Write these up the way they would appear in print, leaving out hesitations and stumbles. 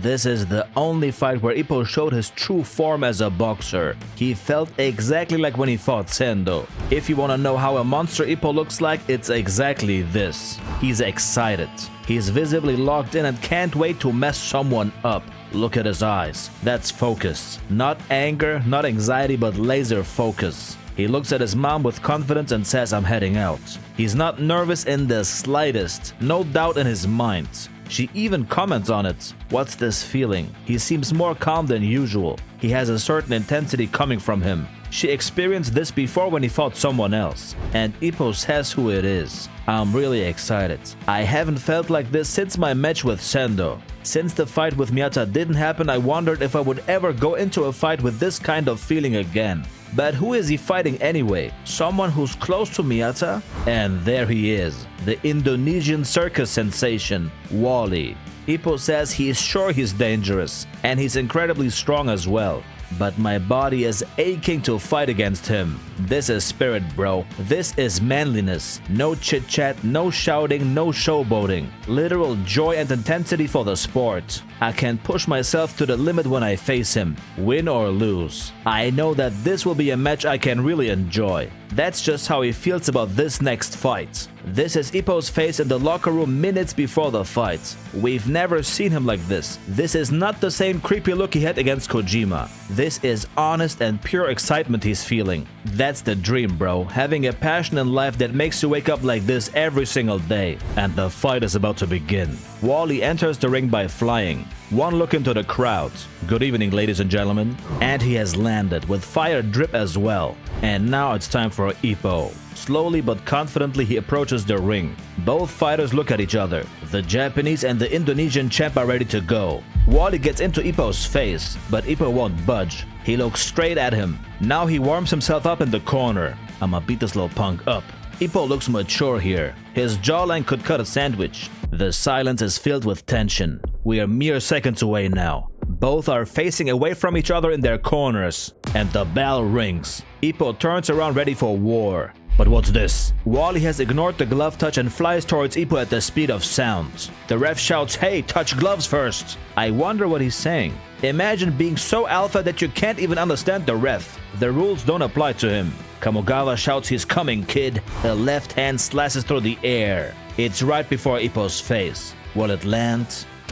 This is the only fight where Ippo showed his true form as a boxer. He felt exactly like when he fought Sendo. If you want to know how a monster Ippo looks like, it's exactly this. He's excited. He's visibly locked in and can't wait to mess someone up. Look at his eyes. That's focus. Not anger, not anxiety, but laser focus. He looks at his mom with confidence and says, "I'm heading out." He's not nervous in the slightest. No doubt in his mind. She even comments on it. What's this feeling? He seems more calm than usual. He has a certain intensity coming from him. She experienced this before when he fought someone else. And Ippo says who it is. I'm really excited. I haven't felt like this since my match with Sendo. Since the fight with Miyata didn't happen, I wondered if I would ever go into a fight with this kind of feeling again. But who is he fighting anyway? Someone who's close to Miyata? And there he is, the Indonesian circus sensation, Wally. Ippo says he is sure he's dangerous, and he's incredibly strong as well. But my body is aching to fight against him. This is spirit, bro. This is manliness. No chit-chat, no shouting, no showboating. Literal joy and intensity for the sport. I can push myself to the limit when I face him, win or lose. I know that this will be a match I can really enjoy. That's just how he feels about this next fight. This is Ippo's face in the locker room minutes before the fight. We've never seen him like this. This is not the same creepy look he had against Kojima. This is honest and pure excitement he's feeling. That's the dream, bro. Having a passion in life that makes you wake up like this every single day. And the fight is about to begin. Wally enters the ring by flying. One look into the crowd. Good evening, ladies and gentlemen. And he has landed with fire drip as well. And now it's time for Ippo. Slowly but confidently he approaches the ring. Both fighters look at each other. The Japanese and the Indonesian champ are ready to go. Wally gets into Ippo's face, but Ippo won't budge. He looks straight at him. Now he warms himself up in the corner. I'ma beat this little punk up. Ippo looks mature here. His jawline could cut a sandwich. The silence is filled with tension. We are mere seconds away now. Both are facing away from each other in their corners. And the bell rings. Ippo turns around ready for war. But what's this? Wally has ignored the glove touch and flies towards Ippo at the speed of sound. The ref shouts, "Hey, touch gloves first." I wonder what he's saying. Imagine being so alpha that you can't even understand the ref. The rules don't apply to him. Kamogawa shouts, "He's coming, kid." A left hand slashes through the air. It's right before Ippo's face. Will it land?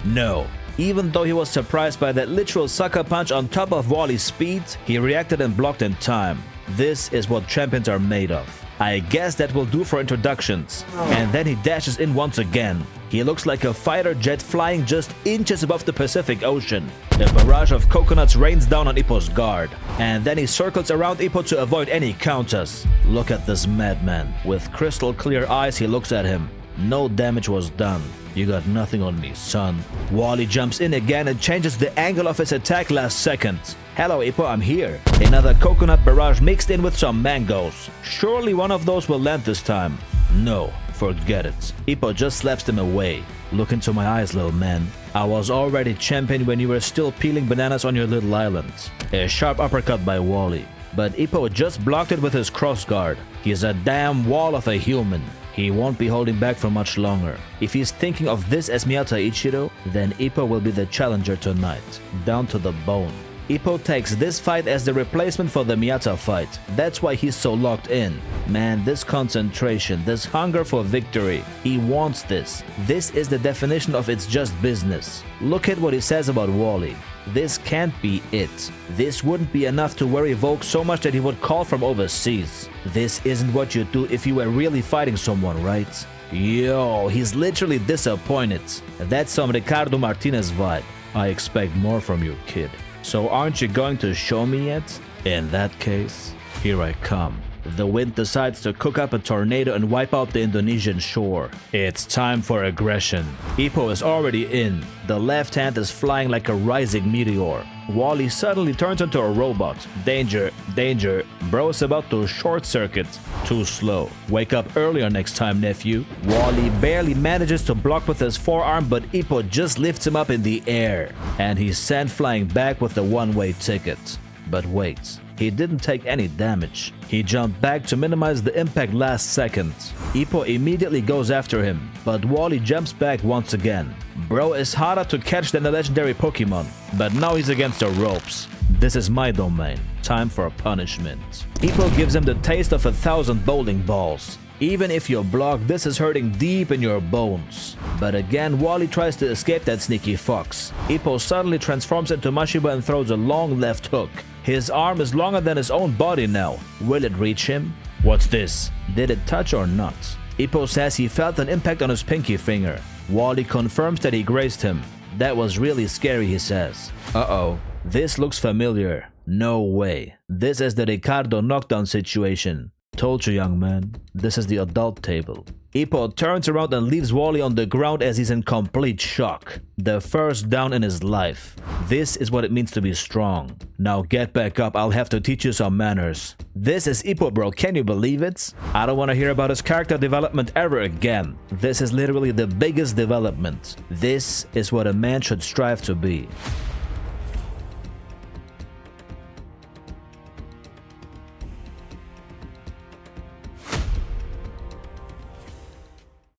No. Even though he was surprised by that literal sucker punch on top of Wally's speed, he reacted and blocked in time. This is what champions are made of. I guess that will do for introductions. And then he dashes in once again. He looks like a fighter jet flying just inches above the Pacific Ocean. A barrage of coconuts rains down on Ippo's guard. And then he circles around Ippo to avoid any counters. Look at this madman. With crystal clear eyes he looks at him. No damage was done. You got nothing on me, son. Wally jumps in again and changes the angle of his attack last second. Hello, Ippo, I'm here. Another coconut barrage mixed in with some mangoes. Surely one of those will land this time. No, forget it. Ippo just slaps them away. Look into my eyes, little man. I was already champion when you were still peeling bananas on your little island. A sharp uppercut by Wally. But Ippo just blocked it with his crossguard. He's a damn wall of a human. He won't be holding back for much longer. If he's thinking of this as Miyata Ichiro, then Ippo will be the challenger tonight, down to the bone. Ippo takes this fight as the replacement for the Miyata fight. That's why he's so locked in. Man, this concentration, this hunger for victory, he wants this. This is the definition of it's just business. Look at what he says about Wally. This can't be it. This wouldn't be enough to worry Volk so much that he would call from overseas. This isn't what you'd do if you were really fighting someone, right? Yo, he's literally disappointed. That's some Ricardo Martinez vibe. I expect more from you, kid. So aren't you going to show me yet? In that case, here I come. The wind decides to cook up a tornado and wipe out the Indonesian shore. It's time for aggression. Ippo is already in. The left hand is flying like a rising meteor. Wally suddenly turns into a robot. Danger, danger. Bro's about to short circuit. Too slow. Wake up earlier next time, nephew. Wally barely manages to block with his forearm, but Ippo just lifts him up in the air. And he's sent flying back with a one-way ticket. But wait. He didn't take any damage. He jumped back to minimize the impact last second. Ippo immediately goes after him, but Wally jumps back once again. Bro is harder to catch than the legendary Pokemon, but now he's against the ropes. This is my domain. Time for a punishment. Ippo gives him the taste of 1,000 bowling balls. Even if you're blocked, this is hurting deep in your bones. But again, Wally tries to escape that sneaky fox. Ippo suddenly transforms into Mashiba and throws a long left hook. His arm is longer than his own body now. Will it reach him? What's this? Did it touch or not? Ippo says he felt an impact on his pinky finger. Wally confirms that he grazed him. That was really scary, he says. Uh-oh. This looks familiar. No way. This is the Ricardo knockdown situation. Told you, young man. This is the adult table. Ippo turns around and leaves Wally on the ground as he's in complete shock. The first down in his life. This is what it means to be strong. Now get back up, I'll have to teach you some manners. This is Ippo, bro, can you believe it? I don't want to hear about his character development ever again. This is literally the biggest development. This is what a man should strive to be.